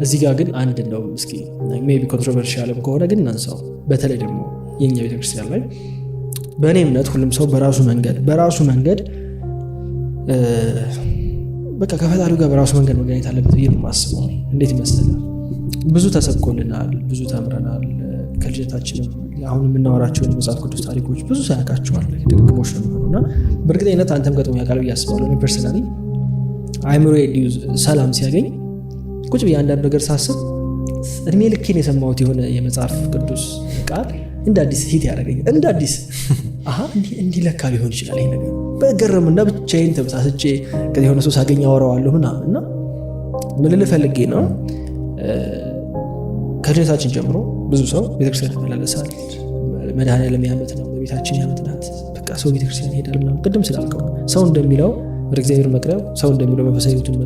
እዚህ ጋር ግን አንድ ነው እስኪ ሜቢ ኮንትሮቨርሺያልም ከሆነ ግን እናንሳው። በተለይ ደግሞ የኛ ቤተክርስቲያን ላይ በእኔ እምነት ሁሉም ሰው በራሱ መንገድ በቃ ከፈጣሪው ጋር በራሱ መንገድ መገናኘት አለበት ብዬ ነው የማስበው። እንዴት ይመስላል? ብዙ ተሰብኮልናል፣ ብዙ ተምረናል። ከልጅነታችንም አሁን የምናወራቸው የመጽሐፍ ቅዱስ ታሪኮች ብዙ ሳያውቃቸዋል ድግግሞች ነው የሚሆኑና በእርግጠኝነት አንተም ገጥሞ ያውቃል ብዬ አስባለሁ። እኔ ፐርሰናሊ አይምሮዬ ሰላም ሲያገኝ ቁጭ ብዬ አንዳንድ ነገር ሳስብ እድሜ ልኬን የሰማሁት የሆነ የመጽሐፍ ቅዱስ ቃል እንደ አዲስ ሂት ያደረገኛል። እንደ አዲስ እንዲህ ለካ ሊሆን ይችላል ይሄ ነገር በገረምና ብቻዬን ተበሳስቼ ከዚህ የሆነ ሰው ሳገኝ አወራዋለሁ ምናምን እና ምን ልል ፈልጌ ነው ከልጅነታችን ጀምሮ ብዙ ሰው ቤተክርስቲያን ይመላለሳል። መድኃኔዓለም የዓመት ነው፣ በቤታችን የዓመት ናት። በቃ ሰው ቤተክርስቲያን ይሄዳል ምናምን። ቅድም ስላልከው ሰው እንደሚለው ወደ እግዚአብሔር መቅረብ፣ ሰው እንደሚለው መንፈሳዊ ሕይወቱን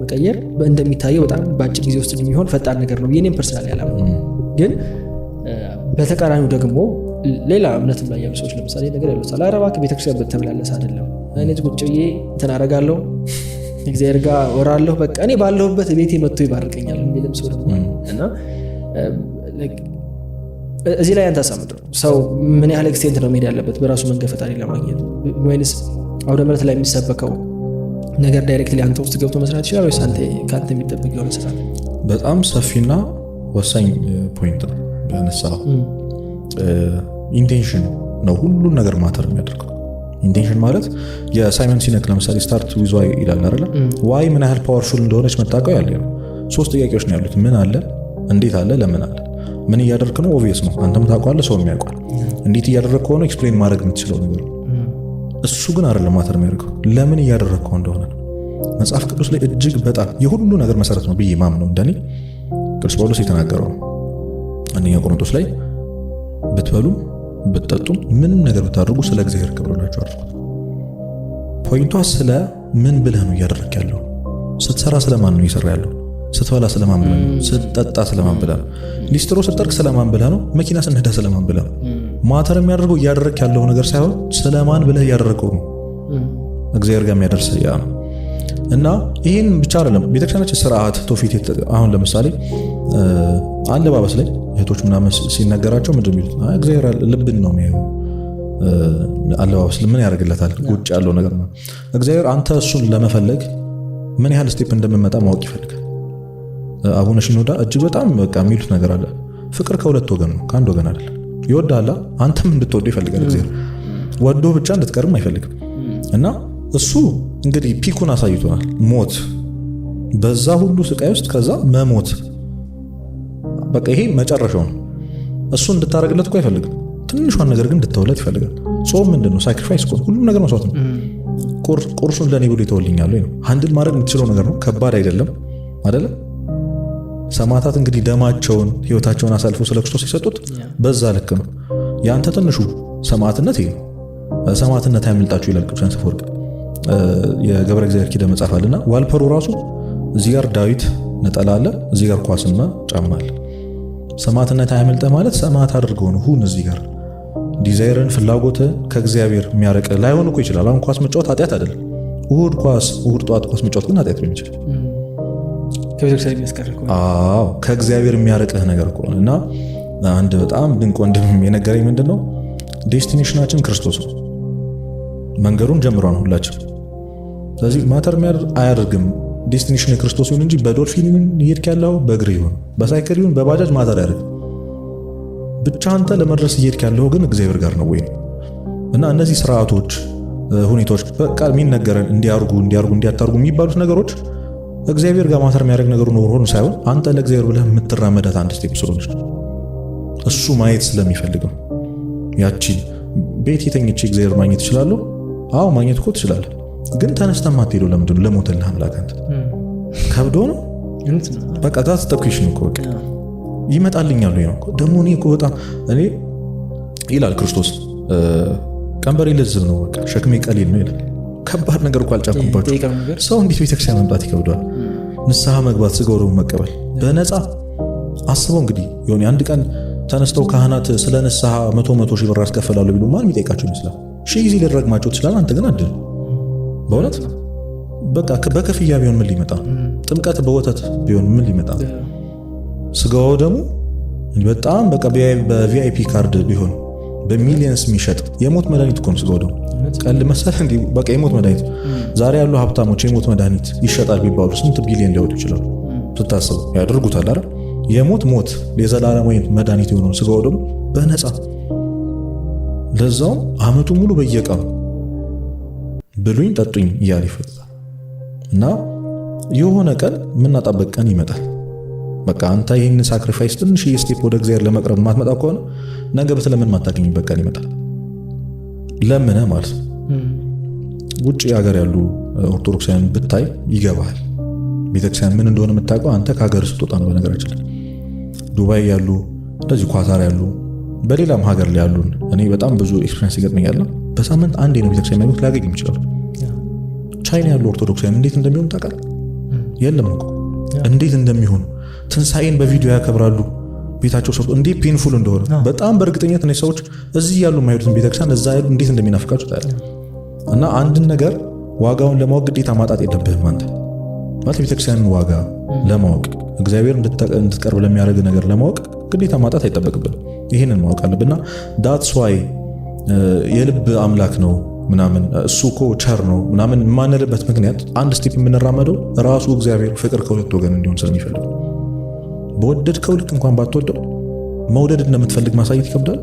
መቀየር እንደሚታየው በጣም በአጭር ጊዜ ውስጥ የሚሆን ፈጣን ነገር ነው። የኔም ፐርሰናል ያላምን ግን በተቃራኒው ደግሞ ሌላ እምነትም ላይ ያሉ ሰዎች ለምሳሌ ነገር ያሉታል። ኧረ እባክህ ቤተክርስቲያን በተመላለስ አይደለም እኔ ቁጭ ብዬ እንትን አደርጋለሁ እግዚአብሔር ጋር ወራለሁ በቃ እኔ ባለሁበት ቤቴ መጥቶ ይባርከኛል የሚልም ሰው ደግሞ እና እዚህ ላይ አንተ አሳምነው ሰው ምን ያህል ኤክስቴንት ነው መሄድ ያለበት በራሱ መንገድ ፈጣሪ ለማግኘት? ወይንስ አውደ ምሕረት ላይ የሚሰበከው ነገር ዳይሬክትሊ አንተ ውስጥ ገብቶ መስራት ይችላል ወይስ ከአንተ የሚጠበቅ የሆነ ስራ? በጣም ሰፊና ወሳኝ ፖይንት ነው ያነሳው። ኢንቴንሽን ነው ሁሉን ነገር ማተር የሚያደርገው። ኢንቴንሽን ማለት የሳይመን ሲነክ ለምሳሌ ስታርት ዊዝ ዋይ ይላል አይደል? ዋይ ምን ያህል ፓወርፉል እንደሆነች መታወቅ ያለ ነው። 3 ጥያቄዎች ነው ያሉት። ምን አለ፣ እንዴት አለ፣ ለምን አለ። ምን እያደረክ ነው ኦብቪየስ ነው፣ አንተም ታውቃለህ፣ ሰው የሚያውቃል። እንዴት እያደረክ ከሆነ ኤክስፕሌን ማድረግ የምትችለው ነገር ነው። እሱ ግን አይደለም ማተር የሚያደርገው ለምን እያደረከው እንደሆነ ነው። መጽሐፍ ቅዱስ ላይ እጅግ በጣም የሁሉ ነገር መሰረት ነው ብዬ ማምነው እንደኔ ቅዱስ ጳውሎስ የተናገረው ነው። አንደኛ ቆሮንቶስ ላይ ብትበሉም ብትጠጡም ምንም ነገር ብታደርጉ ስለ እግዚአብሔር ክብር ብላችሁ አድርጉት። ፖይንቷ ስለ ምን ብለህ ነው እያደረክ ያለው? ስትሰራ ስለማን ነው እየሰራ ያለው? ስትበላ ስለማን ብለህ ነው? ስትጠጣ ስለማን ብለህ ነው? ሊስትሮ ስትጠርቅ ስለማን ብለህ ነው? መኪና ስንሄዳ ስለማን ብለህ ነው? ማተር የሚያደርገው እያደረክ ያለው ነገር ሳይሆን ስለማን ብለህ እያደረከው ነው። እግዚአብሔር ጋር የሚያደርስ ያ ነው። እና ይህን ብቻ አይደለም ቤተክርስቲያናችን ስርዓት ትውፊት። አሁን ለምሳሌ አለባበስ ላይ እህቶች ምናምን ሲነገራቸው ምንድን ነው የሚሉት? እግዚአብሔር ልብን ነው የሚያየው። አለባበስ ምን ያደርግለታል? ውጭ ያለው ነገር ነው። እግዚአብሔር አንተ እሱን ለመፈለግ ምን ያህል ስቴፕ እንደምመጣ ማወቅ ይፈልጋል። አቡነ ሽኖዳ እጅግ በጣም በቃ የሚሉት ነገር አለ። ፍቅር ከሁለት ወገን ነው፣ ከአንድ ወገን አይደለም። ይወዳል፣ አንተም እንድትወደው ይፈልጋል። እግዚአብሔር ወዶ ብቻ እንድትቀርም አይፈልግም። እና እሱ እንግዲህ ፒኩን አሳይቶናል። ሞት፣ በዛ ሁሉ ስቃይ ውስጥ ከዛ መሞት፣ በቃ ይሄ መጨረሻው ነው። እሱ እንድታረግለት እኮ አይፈልግም። ትንሿን ነገር ግን እንድትተውለት ይፈልጋል። ጾም ምንድነው? ሳክሪፋይስ እኮ ሁሉም ነገር መስዋዕት ነው። ቁርሱን ለኔ ብሎ ይተወልኛል ወይ ነው። አንድን ማድረግ የምትችለው ነገር ነው። ከባድ አይደለም አይደለም። ሰማዕታት እንግዲህ ደማቸውን ህይወታቸውን አሳልፎ ስለ ክርስቶስ የሰጡት በዛ ልክ ነው። ያንተ ትንሹ ሰማዕትነት ይሄ ነው። ሰማዕትነት ያመልጣችሁ ይላል ቅዱስ ዮሐንስ አፈወርቅ የገብረ እግዚአብሔር ኪዳን መጽሐፍ አለና ዋልፐሩ ራሱ እዚህ ጋር ዳዊት ነጠላ አለ፣ እዚህ ጋር ኳስና ጫማ አለ። ሰማዕትነት ያመልጠ ማለት ሰማዕት አድርገው ነው ሁን። እዚህ ጋር ዲዛይርን ፍላጎት ከእግዚአብሔር የሚያረቅ ላይሆን እኮ ይችላል። አሁን ኳስ መጫወት ኃጢአት አይደለም። እሁድ ጠዋት ኳስ መጫወት ግን ኃጢአት ሊሆን ይችላል። ከእግዚአብሔር የሚያረቅህ ነገር ከሆነ እና አንድ በጣም ድንቅ ወንድም የነገረኝ ምንድነው ዴስቲኔሽናችን ክርስቶስ ነው። መንገዱን ጀምሯን ሁላችን። ስለዚህ ማተር አያደርግም ዴስቲኔሽን ክርስቶስ ይሁን እንጂ በዶልፊን ይሄድክ ያለው በእግር ይሁን በሳይክል ይሁን በባጃጅ ማተር አያደርግም። ብቻ አንተ ለመድረስ ይሄድክ ያለው ግን እግዚአብሔር ጋር ነው ወይ ነው። እና እነዚህ ስርዓቶች፣ ሁኔታዎች በቃ የሚነገረን እንዲያታርጉ የሚባሉት ነገሮች እግዚአብሔር ጋር ማተር የሚያደርግ ነገር ነው ሆኖ ሳይሆን አንተ ለእግዚአብሔር ብለህ የምትራመዳት አንድ ስቴፕ ስለሆነች እሱ ማየት ስለሚፈልገው ያቺ ቤት የተኝቼ እግዚአብሔር ማግኘት እችላለሁ። አዎ ማግኘት እኮ ትችላለህ። ግን ተነስተህ ማትሄደው ለምንድን ነው? ለሞተልህ አምላክ አንተ ከብዶ ነው በቃ ዳት ተኩሽን እኮ በቃ ይመጣልኛል ነው ደግሞ እኔ እኮ በጣም እኔ ይላል ክርስቶስ ቀንበሬ ልዝብ ነው በቃ ሸክሜ ቀሊል ነው ይላል። ከባድ ነገር እኮ አልጫንኩባችሁ። ሰው እንዴት ቤተክርስቲያን መምጣት ይከብዳል? ንስሐ መግባት፣ ስጋው ደግሞ መቀበል በነፃ አስበው። እንግዲህ የሆነ አንድ ቀን ተነስተው ካህናት ስለ ንስሐ 100 ሺህ ብር ያስከፍላሉ ቢሉ ማን የሚጠይቃቸው ይመስላል? ሺህ ጊዜ ሊረግማቸው ትችላል። አንተ ግን አድን በእውነት በቃ በከፍያ ቢሆን ምን ሊመጣ? ጥምቀት በወተት ቢሆን ምን ሊመጣ? ስጋው ደግሞ በጣም በቃ በቪአይፒ ካርድ ቢሆን በሚሊየንስ የሚሸጥ የሞት መድኃኒት እኮ ነው ስጋው ደግሞ። ቀል መሰለህ እንዴ? በቃ የሞት መድኃኒት። ዛሬ ያሉ ሀብታሞች የሞት መድኃኒት ይሸጣል ቢባሉ ስንት ቢሊየን ሊያወጡ ይችላሉ? ስታስቡ ያደርጉታል አይደል? የሞት የዘላለማዊ መድኃኒት የሆነውን ስጋው ደግሞ በነፃ ለዛውም አመቱ ሙሉ በየቀኑ ብሉኝ ጠጡኝ እያለ ይፈቅዳል። እና የሆነ ቀን የምናጣበት ቀን ይመጣል። በቃ አንተ ይህን ሳክሪፋይስ ትንሽ ስቴፕ ወደ እግዚአብሔር ለመቅረብ ማትመጣ ከሆነ ነገ በተለምን ማታገኝበት ቀን ይመጣል። ለምነህ ማለት ነው። ውጭ ሀገር ያሉ ኦርቶዶክሳውያን ብታይ ይገባሃል። ቤተክርስቲያን ምን እንደሆነ የምታውቀው አንተ ከሀገር ስትወጣ ነው። በነገራችን ላይ ዱባይ ያሉ እንደዚህ ኳታር ያሉ በሌላም ሀገር ላይ ያሉን እኔ በጣም ብዙ ኤክስፒሪየንስ ይገጥመኛል። በሳምንት አንዴ ነው ቤተክርስቲያን ማግኘት ሊያገኝ ይችላል። ቻይና ያሉ ኦርቶዶክሳውያን እንዴት እንደሚሆኑ ታውቃለህ? የለም እኮ እንዴት እንደሚሆኑ ትንሳኤን በቪዲዮ ያከብራሉ። ቤታቸው ሰው እንዴት ፔንፉል እንደሆነ በጣም በእርግጠኝነት እነዚህ ሰዎች እዚህ ያሉ የማይሄዱትን ቤተክርስቲያን እዛ ያሉ እንዴት እንደሚናፍቃቸው ታያለህ። እና አንድን ነገር ዋጋውን ለማወቅ ግዴታ ማጣት የለብህም አንተ ማለት ቤተክርስቲያንን ዋጋ ለማወቅ እግዚአብሔር እንድትቀርብ ለሚያደርግ ነገር ለማወቅ ግዴታ ማጣት አይጠበቅብንም። ይህንን ማወቅ አለብና ዳትስ ዋይ የልብ አምላክ ነው ምናምን እሱ እኮ ቸር ነው ምናምን የማንልበት ምክንያት አንድ ስቴፕ የምንራመደው ራሱ እግዚአብሔር ፍቅር ከሁለት ወገን እንዲሆን ስለሚፈልግ በወደድከው ልክ እንኳን ባትወደው መውደድ እንደምትፈልግ ማሳየት ይከብዳል።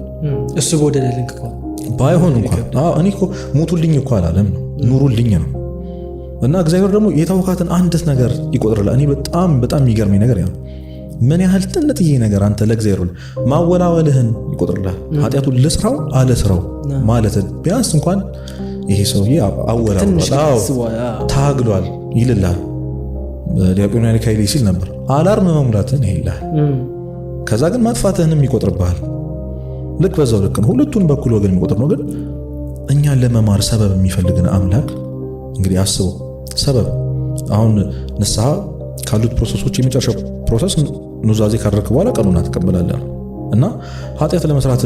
እሱ በወደደ ልክ እንኳን ባይሆን እንኳን እኔ እኮ ሙቱልኝ እኮ አላለም ነው ኑሩልኝ ነው። እና እግዚአብሔር ደግሞ የተውካትን አንድስ ነገር ይቆጥርልህ። እኔ በጣም የሚገርመኝ ነገር ያ ምን ያህል ጥንጥዬ ነገር አንተ ለእግዚአብሔር ማወላወልህን ይቆጥርልህ። ኃጢአቱን ልስራው አለ ስራው ማለትን ቢያንስ እንኳን ይሄ ሰውዬ አወላውሏል ታግሏል ይልልሃል። ዲያቆን ያኔ ካይሊ ሲል ነበር አላርም መሙላትን ይልልሃል። ከዛ ግን ማጥፋትህንም ይቆጥርብሃል። ልክ በዛው ልክ ነው። ሁለቱን በኩል ወገን የሚቆጥር ነው። ግን እኛን ለመማር ሰበብ የሚፈልግን አምላክ እንግዲህ አስበው። ሰበብ አሁን ንስሐ ካሉት ፕሮሰሶች የመጨረሻው ፕሮሰስ ኑዛዜ ካደረክ በኋላ ቀኑና ትቀበላለህ እና ኃጢአት ለመስራት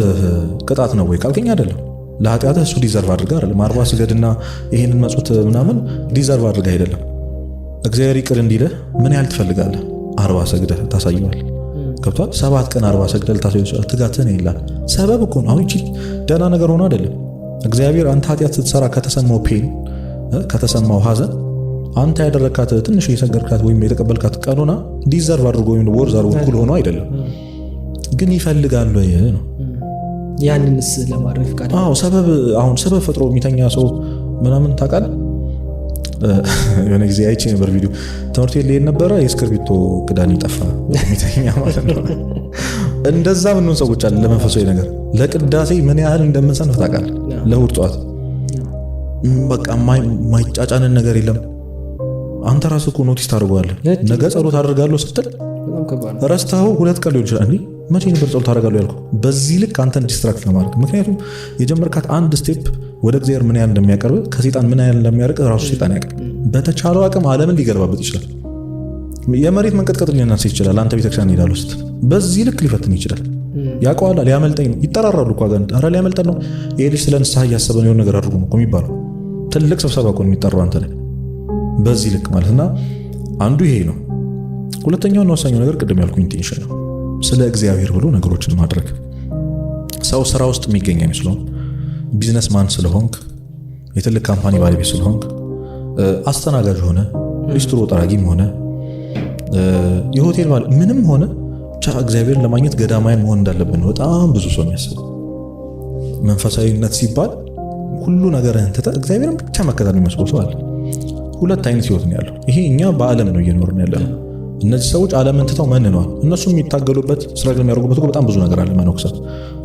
ቅጣት ነው ወይ ካልከኝ አይደለም። ለኃጢአትህ እሱ ዲዘርቭ አድርጋ አይደለም። 40 ስገድና ይሄንን መጽውት ምናምን ዲዘርቭ አድርጋ አይደለም። እግዚአብሔር ይቅር እንዲልህ ምን ያህል ትፈልጋለህ? 40 ሰግደህ ታሳየዋለህ። ገብቷል? 7 ቀን 40 ሰግደህ ልታሳየው ትጋትህን ይላል። ሰበብ እኮ ነው። አሁን እቺ ደህና ነገር ሆኖ አይደለም። እግዚአብሔር አንተ ኃጢአት ስትሰራ ከተሰማው ፔን ከተሰማው ሐዘን አንተ ያደረካት ትንሽ የሰገርካት ወይም የተቀበልካት ቀኑና ዲዘርቭ አድርጎ ወይም ወርዝ አድርጎ እኩል ሆኖ አይደለም። ግን ይፈልጋል ወይ ነው ያንንስ ለማድረግ ፍቃድ። አሁን ሰበብ ፈጥሮ የሚተኛ ሰው ምናምን ታውቃለህ? የሆነ ጊዜ አይቼ ነበር ቪዲዮ። ትምህርት ቤት ላይ ነበረ የእስክርቢቶ ክዳን ይጠፋ የሚተኛ ማለት ነው። እንደዛ ምን ሰዎች አለ ለመንፈሳዊ ነገር ለቅዳሴ ምን ያህል እንደምንሰንፍ ታውቃለህ? ለእሑድ ጠዋት በቃ ማይጫጫንን ነገር የለም። አንተ ራስህ እኮ ኖቲስ ታደርገዋለህ። ነገ ጸሎት አደርጋለሁ ስትል ረስተኸው 2 ቀን ሊሆን ይችላል። መቼ ነበር ጸሎት አደርጋለሁ ያልኩህ? በዚህ ልክ አንተን ዲስትራክት ለማድረግ ምክንያቱም የጀመርካት አንድ ስቴፕ ወደ እግዚአብሔር ምን ያህል እንደሚያቀርብ ከሰይጣን ምን ያህል እንደሚያርቅ ራሱ ሰይጣን ያውቃል። በተቻለው አቅም ዓለምን ሊገለባበት ይችላል። የመሬት መንቀጥቀጥ ሊነሳ ይችላል። አንተ ቤተክርስቲያን ሄዳለሁ ስትል በዚህ ልክ ሊፈትን ይችላል። ያውቀዋል። ሊያመልጠኝ ነው ይጠራራሉ እኮ አጋንንት። ኧረ ሊያመልጠን ነው ይሄ ልጅ ስለ ንስሐ እያሰበ ነው ነገር አድርጉ ነው የሚባለው። ትልቅ ስብሰባ እኮ ነው የሚጠራው አንተ ላይ በዚህ ልክ ማለትና አንዱ ይሄ ነው። ሁለተኛውና ወሳኛው ነገር ቅድም ያልኩኝ ኢንቴንሽን ነው። ስለ እግዚአብሔር ብሎ ነገሮችን ማድረግ። ሰው ስራ ውስጥ የሚገኝ አይመስለውም። ቢዝነስ ማን ስለሆንክ የትልቅ ካምፓኒ ባለቤት ስለሆንክ አስተናጋጅ ሆነ ሪስትሮ ጠራጊም ሆነ የሆቴል ምንም ሆነ ብቻ እግዚአብሔርን ለማግኘት ገዳማውያን መሆን እንዳለብን በጣም ብዙ ሰው የሚያስብ። መንፈሳዊነት ሲባል ሁሉ ነገርህን ትተህ እግዚአብሔርን ብቻ መከተል የሚመስለው ሰው አለ። ሁለት አይነት ህይወት ነው ያለው። ይሄ እኛ በዓለም ነው እየኖርን ያለነው። እነዚህ ሰዎች ዓለምን ትተው መንነዋል። እነሱም የሚታገሉበት ስትራግል የሚያደርጉበት በጣም ብዙ ነገር አለ። መነኩሰት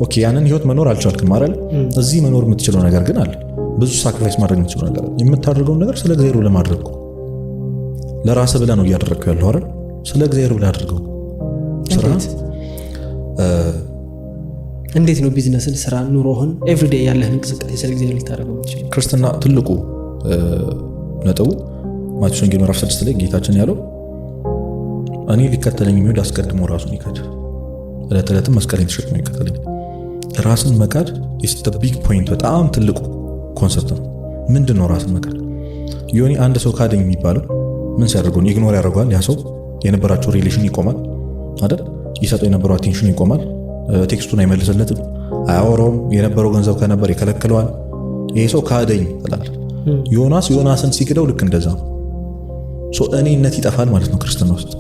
ኦኬ፣ ያንን ህይወት መኖር አልቻልክም አይደል? እዚህ መኖር የምትችለው ነገር ግን አለ። ብዙ ሳክሪፋይስ ማድረግ የምትችለው ነገር አለ። የምታደርገውን ነገር ስለ እግዚአብሔር ለማድረግ ለራስህ ብለህ ነው እያደረግከው ያለው አይደል? ስለ እግዚአብሔር ብለህ አድርገው። ስራ እንዴት ነው ቢዝነስን፣ ስራ፣ ኑሮህን ኤቭሪዴይ ያለህን እንቅስቃሴ ስለ እግዚአብሔር ልታደርገው የምትችለው? ክርስትና ትልቁ ነጥቡ ማቴዎስ ወንጌል ምዕራፍ 6 ላይ ጌታችን ያለው እኔ ሊከተለኝ የሚወድ አስቀድሞ ራሱን ይካድ፣ ዕለት ዕለትም መስቀሌን ተሸክሞ ይከተለኝ። ራስን መካድ ኢስ ዘ ቢግ ፖይንት። በጣም ትልቁ ኮንሰፕት ነው። ምንድን ነው ራስን መካድ? ዮኒ አንድ ሰው ካደኝ የሚባለው ምን ሲያደርገው ኢግኖር ያደርገዋል። ያ ሰው የነበራቸው ሪሌሽን ይቆማል አይደል? ይሰጠው የነበረው አቴንሽን ይቆማል። ቴክስቱን አይመልስለትም፣ አያወራውም። የነበረው ገንዘብ ከነበር ይከለክለዋል። ይሄ ሰው ካደኝ ትላለህ። ዮናስን ሲክደው ልክ እንደዛ ነው። እኔነት ይጠፋል ማለት ነው። ክርስትና ውስጥ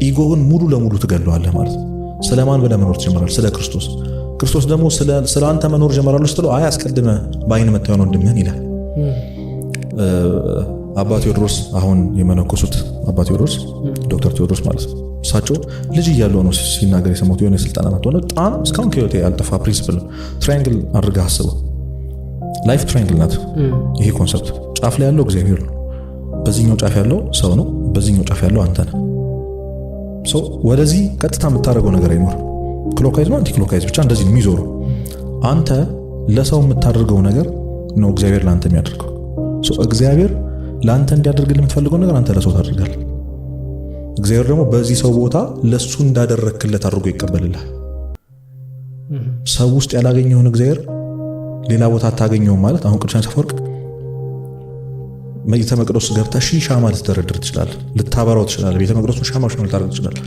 ኢጎውን ሙሉ ለሙሉ ትገለዋለህ ማለት ነው። ስለማን ብለህ መኖር ትጀምራለህ? ስለ ክርስቶስ። ክርስቶስ ደግሞ ስለ አንተ መኖር ጀምራለሁ ስትለው አይ አስቀድመ በአይን መታየውን ወንድምህን ይላል። አባ ቴዎድሮስ አሁን የመነኮሱት አባ ቴዎድሮስ ዶክተር ቴዎድሮስ ማለት ነው። እሳቸው ልጅ እያሉ ነው ሲናገር የሰሙት የሆነ ስልጠና ናት ሆነ በጣም እስካሁን ከህይወቴ ያልጠፋ ፕሪንሲፕል ትራያንግል አድርገህ አስበው። ላይፍ ትራያንግል ናት ይሄ ኮንሰፕት። ጫፍ ላይ ያለው እግዚአብሔር ነው፣ በዚህኛው ጫፍ ያለው ሰው ነው፣ በዚህኛው ጫፍ ያለው አንተ ነህ። ሰው ወደዚህ ቀጥታ የምታደርገው ነገር አይኖርም። ክሎካይዝ ነው አንቲ ክሎካይዝ ብቻ እንደዚህ ነው የሚዞረው። አንተ ለሰው የምታደርገው ነገር ነው እግዚአብሔር ለአንተ የሚያደርገው። እግዚአብሔር ለአንተ እንዲያደርግልህ የምትፈልገው ነገር አንተ ለሰው ታደርጋለህ። እግዚአብሔር ደግሞ በዚህ ሰው ቦታ ለሱ እንዳደረክለት አድርጎ ይቀበልልሃል። ሰው ውስጥ ያላገኘውን እግዚአብሔር ሌላ ቦታ አታገኘውም ማለት አሁን ቅዱስ አፈወርቅ ቤተ መቅደስ ገብተህ ሻማ ልትደረድር ትችላለህ፣ ልታበራው ትችላለህ፣ ቤተ መቅደሱን ሻማ ልታደርግ ትችላለህ።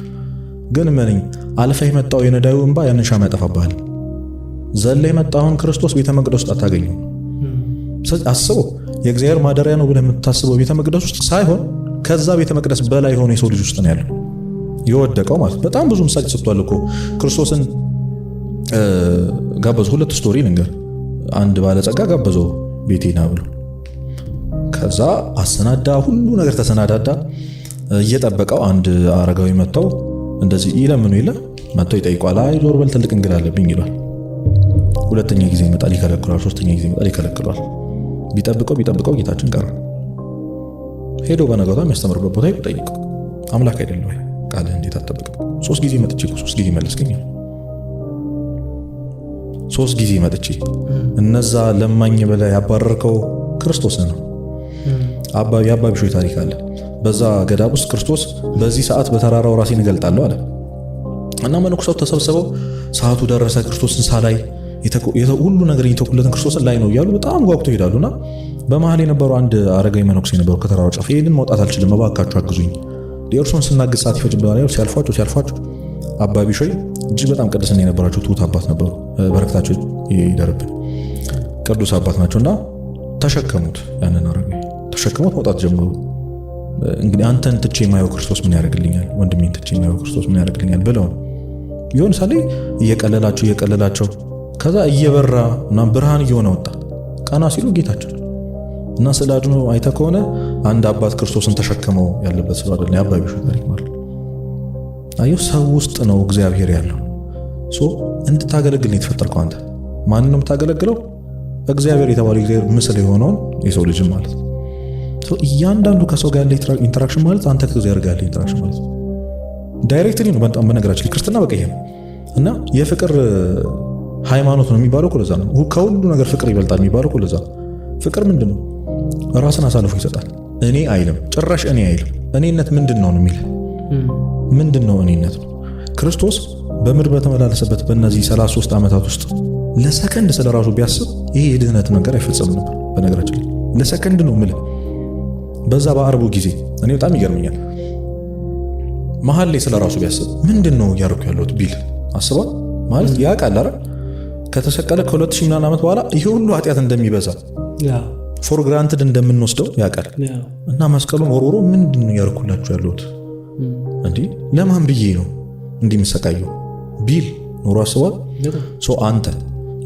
ግን ምንኝ አልፈህ የመጣው የነዳዩ እንባ ያንን ሻማ ያጠፋብሃል። ዘለህ የመጣውን ክርስቶስ ቤተ መቅደስ ውስጥ አታገኘው። ስለዚህ አስበው የእግዚአብሔር ማደሪያ ነው ብለህ የምታስበው ቤተ መቅደስ ውስጥ ሳይሆን ከዛ ቤተ መቅደስ በላይ የሆነ የሰው ልጅ ውስጥ ነው ያለው የወደቀው ማለት። በጣም ብዙ ምሳሌ ሰጥቷል እኮ ክርስቶስን ጋበዙ። ሁለት ስቶሪ ልንገር። አንድ ባለጸጋ ጋበዘው ቤቴ ና ብሎ፣ ከዛ አሰናዳ፣ ሁሉ ነገር ተሰናዳዳ። እየጠበቀው አንድ አረጋዊ መጥተው እንደዚህ ይለምኑ ይለ መጥተው ይጠይቋል። አይ ዞር በል ትልቅ እንግዳ አለብኝ ይሏል። ሁለተኛ ጊዜ ይመጣል ይከለክሏል። ሶስተኛ ጊዜ ይመጣል ይከለክሏል። ቢጠብቀው ጌታችን ቀረ። ሄዶ በነገቷ የሚያስተምርበት ቦታ ይጠይቀው። አምላክ አይደለም ወይ ቃልህ እንዴት አትጠብቅም? 3 ጊዜ መጥቼ 3 ጊዜ መለስከኝ። 3 ጊዜ መጥቼ እነዛ ለማኝ በላይ ያባረርከው ክርስቶስ ነው። የአባ ቢሾይ ታሪክ አለ። በዛ ገዳም ውስጥ ክርስቶስ በዚህ ሰዓት በተራራው ራሴን እገልጣለሁ አለ እና መነኮሳት ተሰብስበው ሰዓቱ ደረሰ ክርስቶስን ሳላይ ሁሉ ነገር እየተኩለትን ክርስቶስን ላይ ነው እያሉ በጣም ጓጉተው ይሄዳሉና በመሃል የነበሩ አንድ አረጋዊ መነኩሴ ነበሩ። ከተራራው ጫፍ ይሄንን መውጣት አልችልም፣ እባካችሁ አግዙኝ፣ የእርሱን ስናግዝ ሰዓት ይፈጅብናል። ሲያልፏቸው አባ ቢሾይ እጅግ በጣም ቅድስና የነበራቸው ትሁት አባት ነበሩ። በረከታቸው ይደርብን። ቅዱስ አባት ናቸውና ተሸከሙት። ያንን አረጋዊ ተሸክሞት መውጣት ጀመሩ። እንግዲህ አንተን ትቼ የማየው ክርስቶስ ምን ያደርግልኛል? ወንድሜን ትቼ የማየው ክርስቶስ ምን ያደርግልኛል? ብለው ይሁን ሳሌ እየቀለላቸው ከዛ እየበራ እና ብርሃን እየሆነ ወጣ። ቀና ሲሉ ጌታቸው እና ስለ አድኖ አይተ ከሆነ አንድ አባት ክርስቶስን ተሸክመው ያለበት ሰው አይደለም። የአባ ቢሾይ ታሪክ ማለት አየው፣ ሰው ውስጥ ነው እግዚአብሔር ያለው። እንድታገለግል ነው የተፈጠርከው። አንተ ማንን ነው የምታገለግለው? እግዚአብሔር የተባለው እግዚአብሔር ምስል የሆነውን የሰው ልጅ ማለት ነው። እያንዳንዱ ከሰው ጋር ያለ ኢንተራክሽን ማለት አንተ ከእግዚአብሔር ጋር ያለ ኢንተራክሽን ማለት ነው። ዳይሬክትሊ ነው። በጣም በነገራችን ክርስትና በቃ ይሄ ነው እና የፍቅር ሃይማኖት ነው የሚባለው እኮ ለዛ ነው። ከሁሉ ነገር ፍቅር ይበልጣል የሚባለው እኮ ለዛ ነው። ፍቅር ምንድን ነው? ራስን አሳልፎ ይሰጣል። እኔ አይልም፣ ጭራሽ እኔ አይልም። እኔነት ምንድን ነው የሚል ምንድን ነው እኔነት ነው። ክርስቶስ በምድር በተመላለሰበት በእነዚህ 33 ዓመታት ውስጥ ለሰከንድ ስለ ራሱ ቢያስብ ይሄ የድህነት ነገር አይፈጸምም ነበር። በነገራችን ላይ ለሰከንድ ነው የምልህ። በዛ በአርቡ ጊዜ እኔ በጣም ይገርመኛል። መሀል ላይ ስለ ራሱ ቢያስብ ምንድን ነው እያደረኩ ያለሁት ቢል አስቧል ማለት ያ ቃል አይደል ከተሰቀለ ከ2000 ምናምን ዓመት በኋላ ይሄ ሁሉ ኃጢአት እንደሚበዛ ፎር ግራንትድ እንደምንወስደው ያውቃል። እና መስቀሉን ወርወሮ ምንድን ነው እያደረኩላችሁ ያለሁት እንዴ ለማን ብዬ ነው እንዲህ የምሰቃየው ቢል ኖሮ አስቧል። አንተ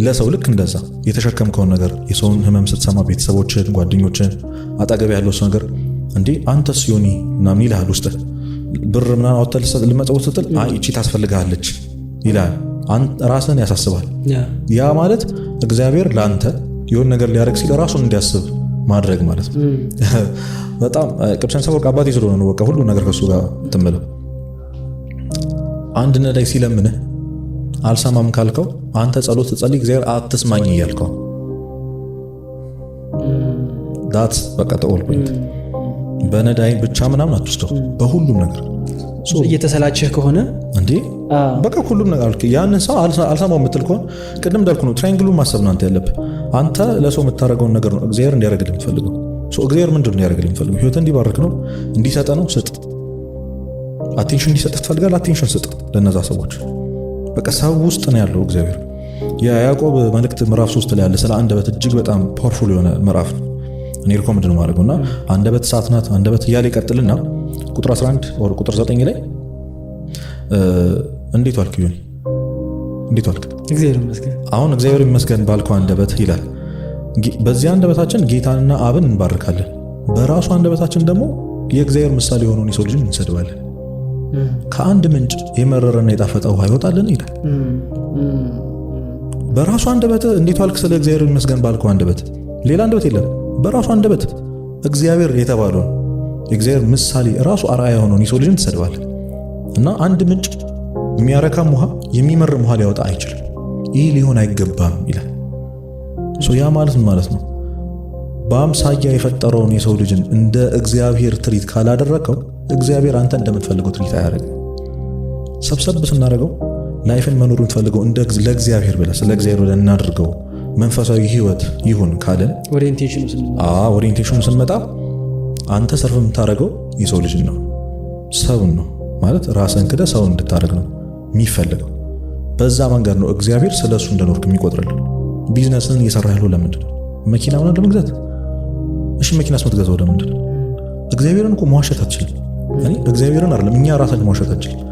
ለሰው ልክ እንደዛ የተሸከምከውን ነገር የሰውን ህመም ስትሰማ ቤተሰቦችን፣ ጓደኞችን፣ አጠገብ ያለው ሰው ነገር እንዴ አንተስ ዮኒ ምናምን ይልሃል። ውስጥ ብር ምናምን አውጥተህ ልመጸውት ስትል አይ እቺ ታስፈልግሃለች ይላል። ራስን ያሳስባል። ያ ማለት እግዚአብሔር ለአንተ የሆነ ነገር ሊያደርግ ሲል ራሱን እንዲያስብ ማድረግ ማለት ነው። በጣም ቅዱስ አፈወርቅ አባቴ ስለሆነ ነው በቃ ሁሉ ነገር ከሱ ጋር ትምለው። አንድ ነዳይ ሲለምንህ አልሰማም ካልከው አንተ ጸሎት ትጸልይ እግዚአብሔር አትስማኝ እያልከው ዳትስ በቃ ተኦል ፖይንት። በነዳይ ብቻ ምናምን አትወስደው በሁሉም ነገር እየተሰላቸህ ከሆነ እንዴ በቃ ሁሉም ነገር አልክ። ያንን ሰው አልሰማው የምትል ከሆነ ቅድም እንዳልኩ ነው ትራያንግሉን ማሰብ ነው አንተ ያለብህ። አንተ ለሰው የምታደርገውን ነገር ነው እግዚአብሔር እንዲያደርግልህ የምትፈልገው። እግዚአብሔር ምንድን ነው ያደርግልኝ ፈልገው? ህይወት እንዲባርክ ነው፣ እንዲሰጠ ነው። ስጥ። አቴንሽን እንዲሰጥ ትፈልጋል፣ አቴንሽን ስጥ ለነዛ ሰዎች። በቃ ሰው ውስጥ ነው ያለው እግዚአብሔር። የያዕቆብ መልእክት ምዕራፍ 3 ላይ ያለ ስለ አንደበት እጅግ በጣም ፓወርፉል የሆነ ምዕራፍ ነው። እኔ ሪኮመንድ ነው ማድረገውና አንደበት እሳት ናት፣ አንደበት እያለ ይቀጥልና ቁጥር 11 ወር ቁጥር 9 ላይ እንዴት ዋልክ ዮኒ? እንዴት ዋልክ? እግዚአብሔር ይመስገን። አሁን እግዚአብሔር ይመስገን ባልከው አንደበት ይላል። በዚህ አንደበታችን ጌታንና አብን እንባርካለን፣ በራሱ አንደበታችን ደግሞ የእግዚአብሔር ምሳሌ የሆነውን የሰው ልጅን እንሰድባለን። ከአንድ ምንጭ የመረረና የጣፈጠ ውሃ ይወጣልን ይላል። በራሱ አንደበት እንዴት ዋልክ ስለ እግዚአብሔር ይመስገን ባልከው አንደበት፣ ሌላ አንደበት የለም። በራሱ አንደበት እግዚአብሔር የተባለውን የእግዚአብሔር ምሳሌ ራሱ አርአያ የሆነውን የሰው ልጅን ትሰድባለን። እና አንድ ምንጭ የሚያረካም ውሃ የሚመርም ውሃ ሊያወጣ አይችልም። ይህ ሊሆን አይገባም ይላል። ያ ማለት ምን ማለት ነው? በአምሳያ የፈጠረውን የሰው ልጅን እንደ እግዚአብሔር ትሪት ካላደረከው እግዚአብሔር አንተ እንደምትፈልገው ትሪት አያደርግም። ሰብሰብ ስናደርገው ላይፍን መኖር የምትፈልገው ለእግዚአብሔር ብለህ ስለ እግዚአብሔር ብለህ እናድርገው መንፈሳዊ ህይወት ይሁን ካለን ኦሪየንቴሽኑ ስንመጣ አንተ ሰርፍ የምታደርገው የሰው ልጅን ነው፣ ሰውን ነው ማለት ራስን ክደ ሰውን እንድታደርግ ነው የሚፈልገው። በዛ መንገድ ነው እግዚአብሔር ስለሱ እንደኖርክ የሚቆጥርልህ። ቢዝነስን እየሰራ ያለው ለምንድን ነው? መኪና ምናምን ለመግዛት። እሺ መኪናስ የምትገዛው ለምንድን ነው? እግዚአብሔርን እኮ መዋሸት አትችልም። እኔ እግዚአብሔርን አይደለም እኛ ራሳችን መዋሸት አትችልም።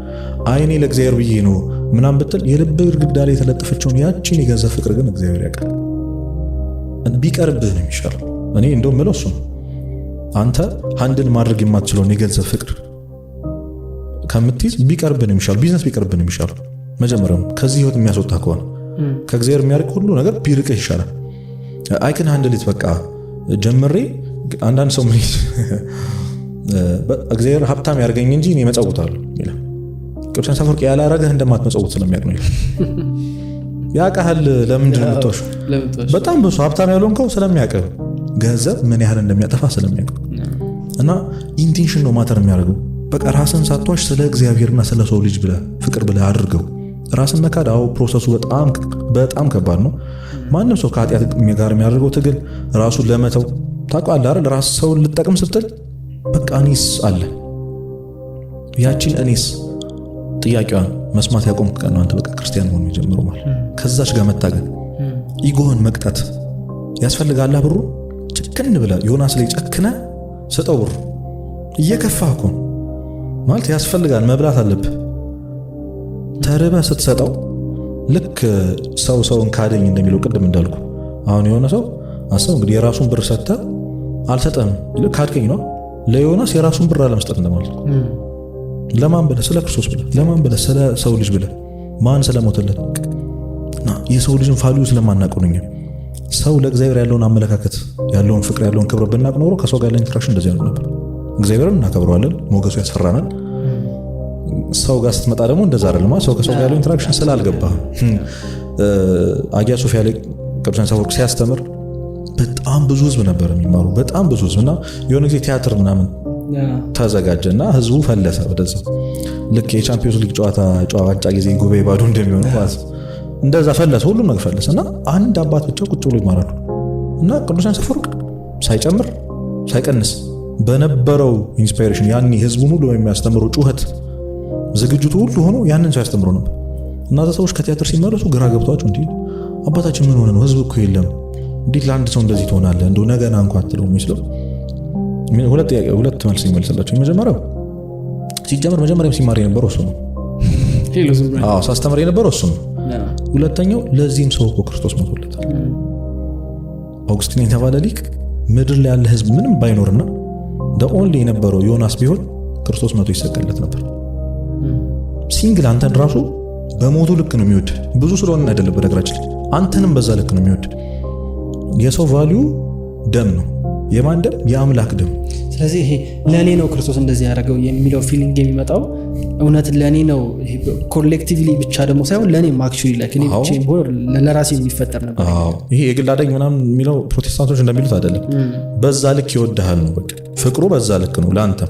አይኔ ለእግዚአብሔር ብዬ ነው ምናምን ብትል የልብ ግድግዳ ላይ የተለጠፈችውን ያቺን የገንዘብ ፍቅር ግን እግዚአብሔር ያውቃል። ቢቀርብህ ነው የሚሻለው። እኔ እንደውም ምለው እሱ ነው። አንተ ሃንድል ማድረግ የማትችለውን የገንዘብ ፍቅር ከምትይዝ ቢቀርብህ ነው የሚሻለው። ቢዝነስ ቢቀርብህ ነው የሚሻለው። መጀመሪያው ከዚህ ህይወት የሚያስወጣ ከሆነ ከእግዚአብሔር የሚያርቅ ሁሉ ነገር ቢርቅህ ይሻላል። አይክን ሃንድልት በቃ ጀምሬ አንዳንድ ሰው ምን እግዚአብሔር ሀብታም ያርገኝ እንጂ እኔ መጸውታለሁ ይላል። ቅዱስ አፈወርቅ ያላረገህ እንደማትመጸውት ስለሚያውቅ ነው ይላል። ያውቃል። ለምንድን ነው የምትዋሸው? በጣም ብዙ ሀብታም ያልሆንከው ስለሚያውቅ፣ ገንዘብ ምን ያህል እንደሚያጠፋ ስለሚያውቅ እና ኢንቴንሽን ነው ማተር የሚያደርገው። በቃ ራስን ሳትዋሽ ስለ እግዚአብሔርና ስለ ሰው ልጅ ብለህ ፍቅር ብለህ አድርገው። ራስን መካድ ፕሮሰሱ በጣም ከባድ ነው። ማንም ሰው ከኃጢአት ጋር የሚያደርገው ትግል ራሱን ለመተው ታውቃለህ አይደል? ራስ ሰውን ልጠቅም ስትል በቃ እኔስ አለ። ያቺን እኔስ ጥያቄዋን መስማት ያቆምክ ቀን ነው አንተ በቃ ክርስቲያን መሆን የጀመረው ማለት። ከዛች ጋር መታገል፣ ኢጎን መቅጣት ያስፈልጋል። ብሩ ጭክን ብለህ ዮናስ ላይ ጨክነ ስጠው። ብሩ እየከፋህ እኮ ማለት ያስፈልጋል። መብላት አለብህ። ተርበህ ስትሰጠው ልክ ሰውን ካደኝ እንደሚለው ቅድም እንዳልኩ አሁን የሆነ ሰው አሰብ እንግዲህ የራሱን ብር ሰጥተ አልሰጠም ይልቅ ካድከኝ ነው። ለዮናስ የራሱን ብር አለመስጠት እንደማለት ነው። ለማን ብለህ? ስለ ክርስቶስ ብለህ። ለማን ብለህ? ስለ ሰው ልጅ ብለህ። ማን ስለሞተለት እና የሰው ልጅን ቫልዩ ስለማናውቀው ነው። ሰው ለእግዚአብሔር ያለውን አመለካከት ያለውን ፍቅር ያለውን ክብር ብናቅ ኖሮ ከሰው ጋር ያለን ኢንተራክሽን እንደዚህ ነው ነበር። እግዚአብሔርን እናከብረዋለን፣ ሞገሱ ያስፈራናል። ሰው ጋር ስትመጣ ደግሞ እንደዛ አይደለም። ሰው ከሰው ጋር ያለው ኢንተራክሽን ስላልገባህ አጊያ ሶፊያ ላይ ቅዱስ አፈወርቅ ሲያስተምር በጣም ብዙ ህዝብ ነበር የሚማሩ፣ በጣም ብዙ ህዝብ እና የሆነ ጊዜ ቲያትር ምናምን ተዘጋጀና ህዝቡ ፈለሰ ወደዛ። ልክ የቻምፒዮንስ ሊግ ጨዋታ ዋንጫ ጊዜ ጉባኤ ባዶ እንደሚሆነው ማለት እንደዛ ፈለሰ፣ ሁሉም ነገር ፈለሰ እና አንድ አባት ብቻ ቁጭ ብሎ ይማራሉ። እና ቅዱስ አፈወርቅ ሳይጨምር ሳይቀንስ በነበረው ኢንስፓይሬሽን ያኔ ህዝቡን ሁሉ የሚያስተምረው ጩኸት ዝግጅቱ ሁሉ ሆኖ ያንን ሰው ያስተምረው ነበር። እና ሰዎች ከቲያትር ሲመለሱ ግራ ገብቷቸው እንዴ አባታችን ምን ሆነ ነው? ህዝብ እኮ የለም፣ እንዴት ለአንድ ሰው እንደዚህ ትሆናለህ? እንደው ነገና እንኳን አትለው የሚስለው ሁለት መልስ ይመልስላቸው። የመጀመሪያው ሲጀምር መጀመሪያም ሲማር የነበረው እሱ ነው። ሳስተምር የነበረው እሱ ነው። ሁለተኛው ለዚህም ሰው እኮ ክርስቶስ ሞቶለታል። አውግስቲን የተባለ ሊቅ ምድር ላይ ያለ ህዝብ ምንም ባይኖርና ኦንሊ የነበረው ዮናስ ቢሆን ክርስቶስ መቶ ይሰቀልለት ነበር። ሲንግል አንተን ራሱ በሞቱ ልክ ነው የሚወድ። ብዙ ስለሆነ አይደለም በነገራችን አንተንም በዛ ልክ ነው የሚወድ። የሰው ቫልዩ ደም ነው። የማን ደም? የአምላክ ደም። ስለዚህ ይሄ ለኔ ነው ክርስቶስ እንደዚህ ያደረገው የሚለው ፊሊንግ የሚመጣው እውነት ለኔ ነው ኮሌክቲቭሊ ብቻ ደግሞ ሳይሆን ለኔም አክቹዋሊ ላይክ እኔ ብቻ ቢሆን ለራሴ የሚፈጠር ነበር። ይሄ የግል አዳኝ ምናምን የሚለው ፕሮቴስታንቶች እንደሚሉት አይደለም። በዛ ልክ ይወድሃል ነው በቃ ፍቅሩ በዛ ልክ ነው ለአንተ።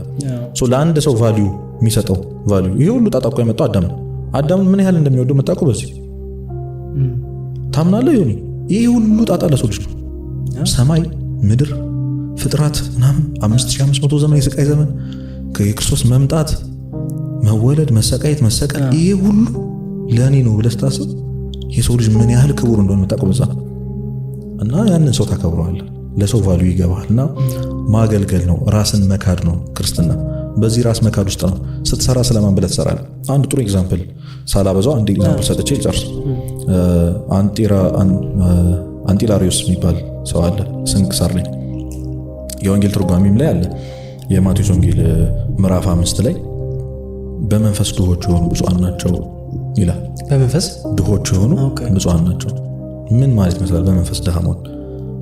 ለአንድ ሰው ቫልዩ የሚሰጠው ቫልዩ ይሄ ሁሉ ጣጣ እኮ የመጣው አዳም ነው። አዳም ምን ያህል እንደሚወደው መጣቁ በዚህ ታምናለህ? ይሄ ሁሉ ጣጣ ለሰው ልጅ ነው። ሰማይ ምድር ፍጥረት ምናምን 5500 ዘመን የስቃይ ዘመን የክርስቶስ መምጣት፣ መወለድ፣ መሰቃየት፣ መሰቀል ይሄ ሁሉ ለእኔ ነው ብለህ ስታስብ የሰው ልጅ ምን ያህል ክቡር እንደሆነ መጣቀም እዛ እና ያንን ሰው ታከብረዋለህ፣ ለሰው ቫልዩ ይገባል። እና ማገልገል ነው፣ ራስን መካድ ነው ክርስትና። በዚህ ራስ መካድ ውስጥ ነው ስትሰራ ስለማን ብለህ ትሰራለህ። አንድ ጥሩ ኤግዛምፕል ሳላበዛው አንድ ኤግዛምፕል ሰጥቼ ልጨርስ። አንጢላሪዮስ የሚባል ሰው አለ ስንክሳር ላይ የወንጌል ትርጓሜም ላይ አለ። የማቴዎስ ወንጌል ምዕራፍ 5 ላይ በመንፈስ ድሆች የሆኑ ብፁዓን ናቸው ይላል። በመንፈስ ድሆች የሆኑ ብፁዓን ናቸው ምን ማለት ይመስላል? በመንፈስ ድሃ መሆን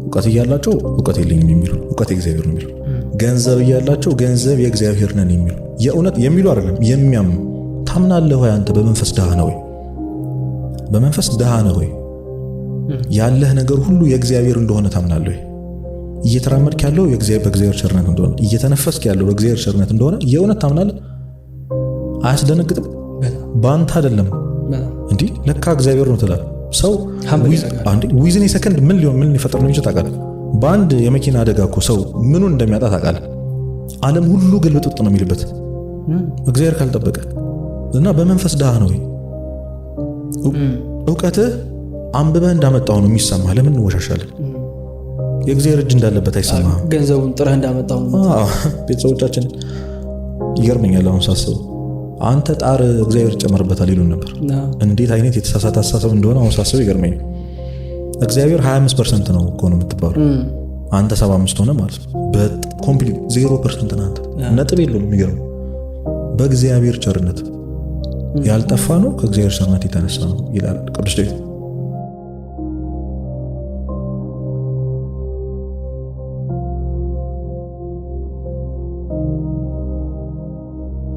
እውቀት እያላቸው እውቀት የለኝም የሚሉ እውቀት የእግዚአብሔር ነው የሚሉ፣ ገንዘብ እያላቸው ገንዘብ የእግዚአብሔር ነን የሚሉ፣ የእውነት የሚሉ አይደለም የሚያምኑ። ታምናለህ ወይ አንተ በመንፈስ ድሃ ነው ወይ? በመንፈስ ድሃ ነው ወይ? ያለህ ነገር ሁሉ የእግዚአብሔር እንደሆነ ታምናለህ ወይ? እየተራመድክ ያለው በእግዚአብሔር ቸርነት እንደሆነ፣ እየተነፈስክ ያለው በእግዚአብሔር ቸርነት እንደሆነ የእውነት ታምናለህ? አያስደነግጥም? በአንተ አይደለም እንዲህ ለካ እግዚአብሔር ነው ትላለህ። ሰው ዊዝን ሰከንድ ምን ሊፈጠር ነው የሚችል ታውቃለህ? በአንድ የመኪና አደጋ እኮ ሰው ምኑን እንደሚያጣ ታውቃለህ? ዓለም ሁሉ ግልብጥጥ ነው የሚልበት እግዚአብሔር ካልጠበቀ እና በመንፈስ ድሃ ነው ወይ? እውቀትህ አንብበህ እንዳመጣው ነው የሚሰማህ። ለምን እንወሻሻለን? የእግዚአብሔር እጅ እንዳለበት አይሰማህም? ገንዘቡን ጥረህ እንዳመጣው ነው። ቤተሰቦቻችን ይገርመኛል አሁን ሳስበው አንተ ጣር እግዚአብሔር ይጨመርበታል ይሉን ነበር። እንዴት አይነት የተሳሳተ አስተሳሰብ እንደሆነ አሁን ሳስበው ይገርመኛል። እግዚአብሔር 25% ነው እኮ ነው የምትባለው፣ አንተ 75 ሆነ ማለት ነው። በኮምፕሊት 0% ነው አንተ፣ ነጥብ የለውም። የሚገርመው በእግዚአብሔር ቸርነት ያልጠፋ ነው ከእግዚአብሔር ቸርነት የተነሳ ነው ይላል ቅዱስ ዳዊት።